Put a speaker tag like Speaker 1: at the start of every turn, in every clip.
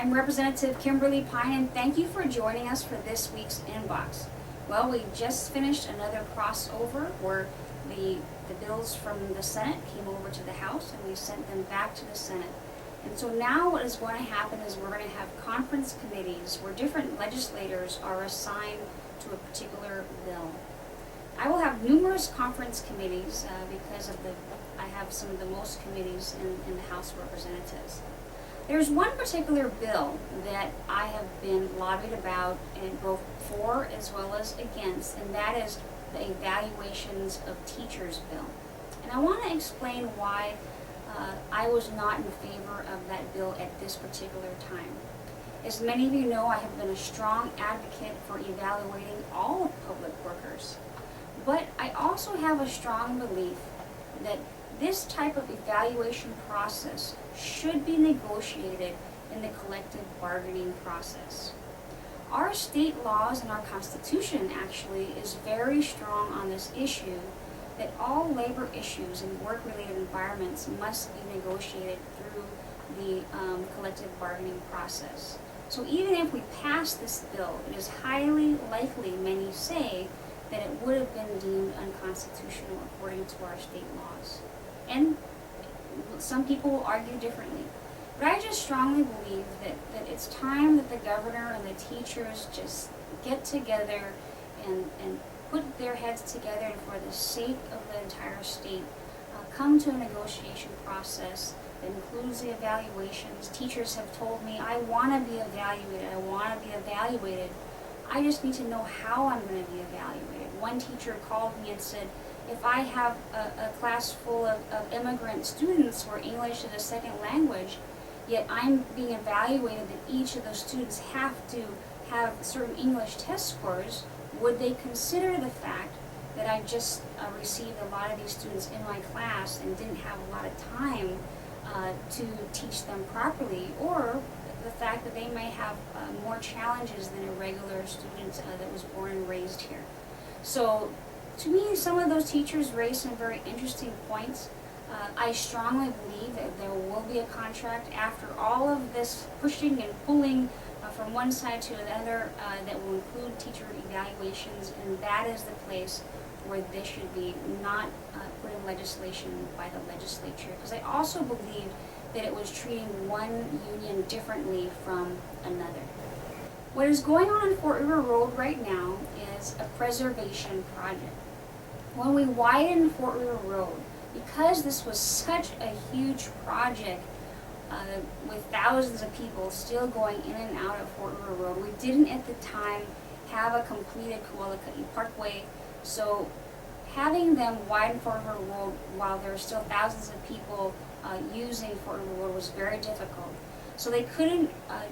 Speaker 1: I'm Representative Kymberly Pine, and thank you for joining us for this week's Inbox. Well, we just finished another crossover where the bills from the Senate came over to the House, and we sent them back to the Senate. And so now what is going to happen is we're going to have conference committees where different legislators are assigned to a particular bill. I will have numerous conference committees because I have some of the most committees in the House of Representatives. There's one particular bill that I have been lobbied about, and both for as well as against, and that is the Evaluations of Teachers bill. And I want to explain why I was not in favor of that bill at this particular time. As many of you know, I have been a strong advocate for evaluating all of public workers. But I also have a strong belief that this type of evaluation process should be negotiated in the collective bargaining process. Our state laws and our Constitution actually is very strong on this issue, that all labor issues in work-related environments must be negotiated through the collective bargaining process. So even if we pass this bill, it is highly likely, many say, that it would have been deemed unconstitutional according to our state laws. And some people will argue differently. But I just strongly believe that it's time that the governor and the teachers just get together and put their heads together, and for the sake of the entire state, come to a negotiation process that includes the evaluations. Teachers have told me, I want to be evaluated, I want to be evaluated. I just need to know how I'm going to be evaluated. One teacher called me and said, if I have a class full of immigrant students where English is a second language, yet I'm being evaluated that each of those students have to have certain English test scores, would they consider the fact that I just received a lot of these students in my class and didn't have a lot of time to teach them properly, or the fact that they may have more challenges than a regular student that was born and raised here. So to me, some of those teachers raised some very interesting points. I strongly believe that there will be a contract after all of this pushing and pulling from one side to another that will include teacher evaluations, and that is the place where this should be, not put in legislation by the legislature, because I also believe that it was treating one union differently from another. What is going on Fort River Road right now is a preservation project. When we widened Fort River Road, because this was such a huge project with thousands of people still going in and out of Fort River Road, we didn't at the time have a completed Kualaka'i Parkway. So having them widen Fort River Road while there are still thousands of people using Fort River Road was very difficult. So they couldn't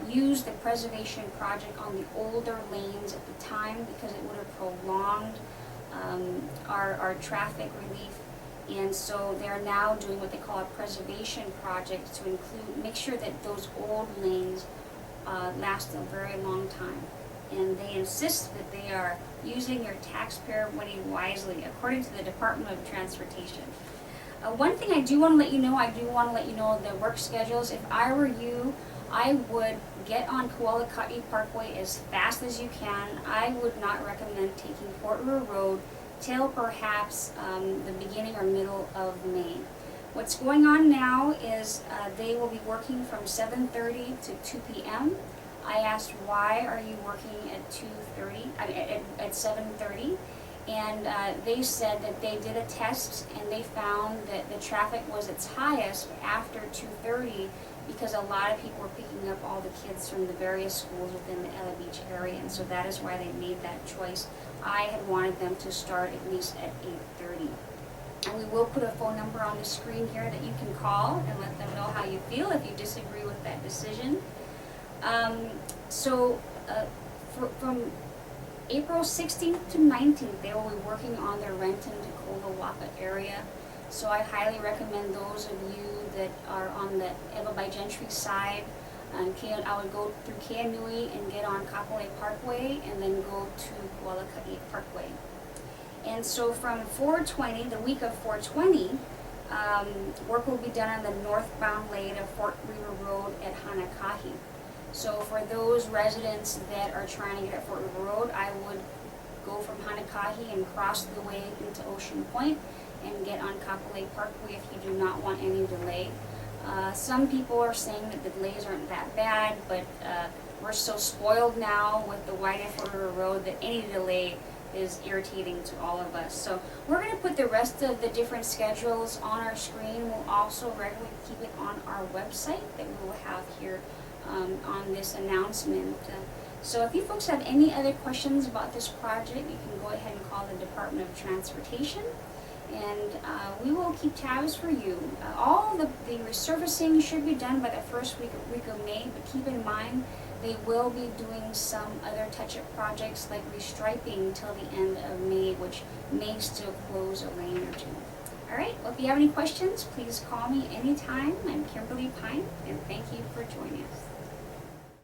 Speaker 1: use the preservation project on the older lanes at the time because it would have prolonged our traffic relief. And so they're now doing what they call a preservation project to make sure that those old lanes last a very long time. And they insist that they are using your taxpayer money wisely, according to the Department of Transportation. One thing I do want to let you know, the work schedules. If I were you, I would get on Kualaka'i Parkway as fast as you can. I would not recommend taking Fort River Road till perhaps the beginning or middle of May. What's going on now is they will be working from 7:30 to 2 p.m. I asked, why are you working at 2:30? At 7:30, and they said that they did a test and they found that the traffic was its highest after 2:30 because a lot of people were picking up all the kids from the various schools within the Ella Beach area, and so that is why they made that choice. I had wanted them to start at least at 8:30. And we will put a phone number on the screen here that you can call and let them know how you feel if you disagree with that decision. From April 16th to 19th, they will be working on their Renton to Kolawaka area. So I highly recommend those of you that are on the Eva by Gentry side. I would go through Keanui and get on Kapolei Parkway and then go to Kualaka'i Parkway. And so from 4/20, the week of 4/20, work will be done on the northbound lane of Fort River Road at Hanakahi. So for those residents that are trying to get up Fort River Road, I would go from Hanakahi and cross the way into Ocean Point and get on Kapolei Parkway if you do not want any delay. Some people are saying that the delays aren't that bad, but we're so spoiled now with the wide Fort River Road that any delay is irritating to all of us. So we're going to put the rest of the different schedules on our screen. We'll also regularly keep it on our website that we will have here on this announcement. So if you folks have any other questions about this project, you can go ahead and call the Department of Transportation, and we will keep tabs for you. All the resurfacing should be done by the first week of May, but keep in mind they will be doing some other touch-up projects like restriping till the end of May, which may still close a lane or two. All right, well, if you have any questions, please call me anytime. I'm Kymberly Pine, and thank you for joining us.